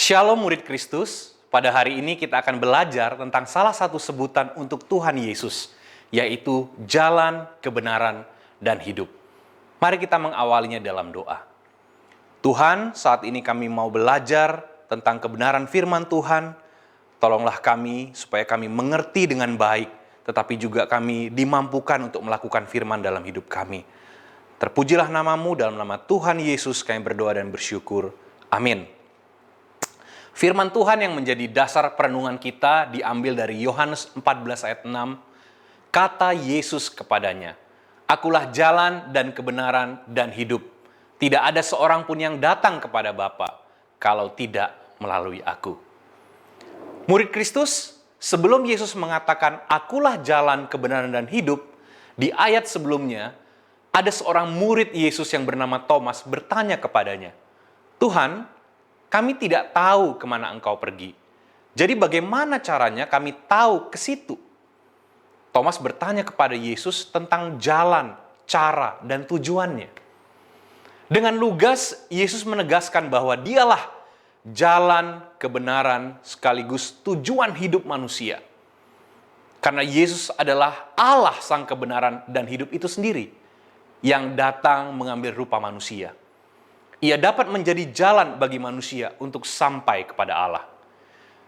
Shalom murid Kristus, pada hari ini kita akan belajar tentang salah satu sebutan untuk Tuhan Yesus, yaitu jalan, kebenaran, dan hidup. Mari kita mengawalinya dalam doa. Tuhan, saat ini kami mau belajar tentang kebenaran firman Tuhan. Tolonglah kami supaya kami mengerti dengan baik, tetapi juga kami dimampukan untuk melakukan firman dalam hidup kami. Terpujilah namamu, dalam nama Tuhan Yesus kami berdoa dan bersyukur. Amin. Firman Tuhan yang menjadi dasar perenungan kita diambil dari Yohanes 14 ayat 6. Kata Yesus kepadanya, "Akulah jalan dan kebenaran dan hidup. Tidak ada seorang pun yang datang kepada Bapa kalau tidak melalui aku." Murid Kristus, sebelum Yesus mengatakan, "Akulah jalan, kebenaran, dan hidup," di ayat sebelumnya, ada seorang murid Yesus yang bernama Thomas bertanya kepadanya, "Tuhan, kami tidak tahu kemana engkau pergi. Jadi bagaimana caranya kami tahu ke situ?" Thomas bertanya kepada Yesus tentang jalan, cara, dan tujuannya. Dengan lugas, Yesus menegaskan bahwa dialah jalan, kebenaran, sekaligus tujuan hidup manusia. Karena Yesus adalah Allah sang kebenaran dan hidup itu sendiri, yang datang mengambil rupa manusia. Ia dapat menjadi jalan bagi manusia untuk sampai kepada Allah.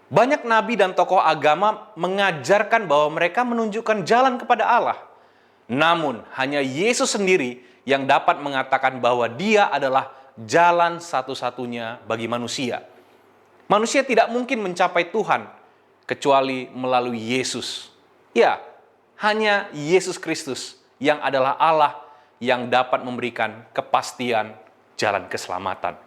Banyak nabi dan tokoh agama mengajarkan bahwa mereka menunjukkan jalan kepada Allah. Namun, hanya Yesus sendiri yang dapat mengatakan bahwa Dia adalah jalan satu-satunya bagi manusia. Manusia tidak mungkin mencapai Tuhan kecuali melalui Yesus. Ya, hanya Yesus Kristus yang adalah Allah yang dapat memberikan kepastian jalan keselamatan.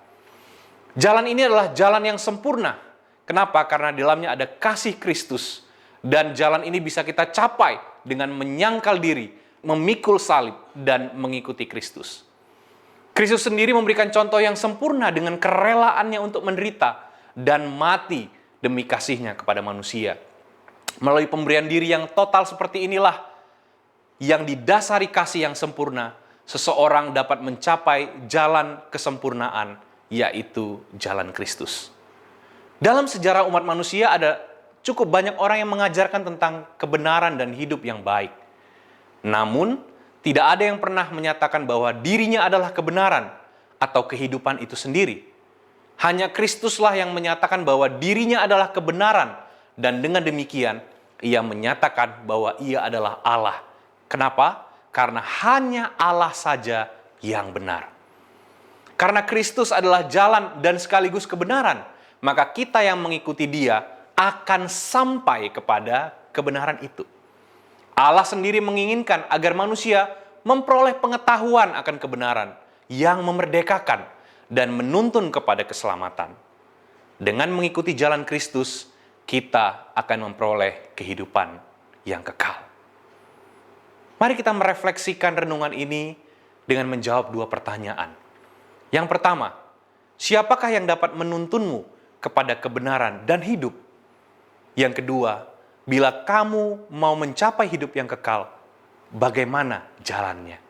Jalan ini adalah jalan yang sempurna. Kenapa? Karena di dalamnya ada kasih Kristus. Dan jalan ini bisa kita capai dengan menyangkal diri, memikul salib, dan mengikuti Kristus. Kristus sendiri memberikan contoh yang sempurna dengan kerelaannya untuk menderita dan mati demi kasihnya kepada manusia. Melalui pemberian diri yang total seperti inilah, yang didasari kasih yang sempurna, seseorang dapat mencapai jalan kesempurnaan, yaitu jalan Kristus. Dalam sejarah umat manusia ada cukup banyak orang yang mengajarkan tentang kebenaran dan hidup yang baik. Namun, tidak ada yang pernah menyatakan bahwa dirinya adalah kebenaran atau kehidupan itu sendiri. Hanya Kristuslah yang menyatakan bahwa dirinya adalah kebenaran, dan dengan demikian, Ia menyatakan bahwa Ia adalah Allah. Kenapa? Karena hanya Allah saja yang benar. Karena Kristus adalah jalan dan sekaligus kebenaran, maka kita yang mengikuti Dia akan sampai kepada kebenaran itu. Allah sendiri menginginkan agar manusia memperoleh pengetahuan akan kebenaran yang memerdekakan dan menuntun kepada keselamatan. Dengan mengikuti jalan Kristus, kita akan memperoleh kehidupan yang kekal. Mari kita merefleksikan renungan ini dengan menjawab dua pertanyaan. Yang pertama, siapakah yang dapat menuntunmu kepada kebenaran dan hidup? Yang kedua, bila kamu mau mencapai hidup yang kekal, bagaimana jalannya?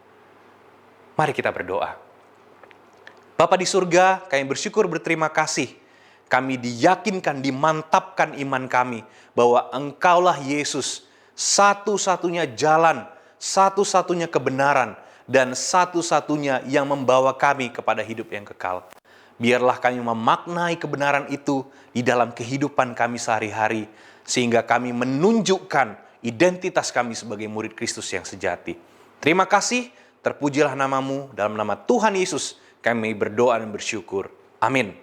Mari kita berdoa. Bapa di surga, kami bersyukur berterima kasih. Kami diyakinkan, dimantapkan iman kami bahwa Engkaulah Yesus, satu-satunya jalan, satu-satunya kebenaran, dan satu-satunya yang membawa kami kepada hidup yang kekal. Biarlah kami memaknai kebenaran itu di dalam kehidupan kami sehari-hari, sehingga kami menunjukkan identitas kami sebagai murid Kristus yang sejati. Terima kasih, terpujilah namamu, dalam nama Tuhan Yesus kami berdoa dan bersyukur. Amin.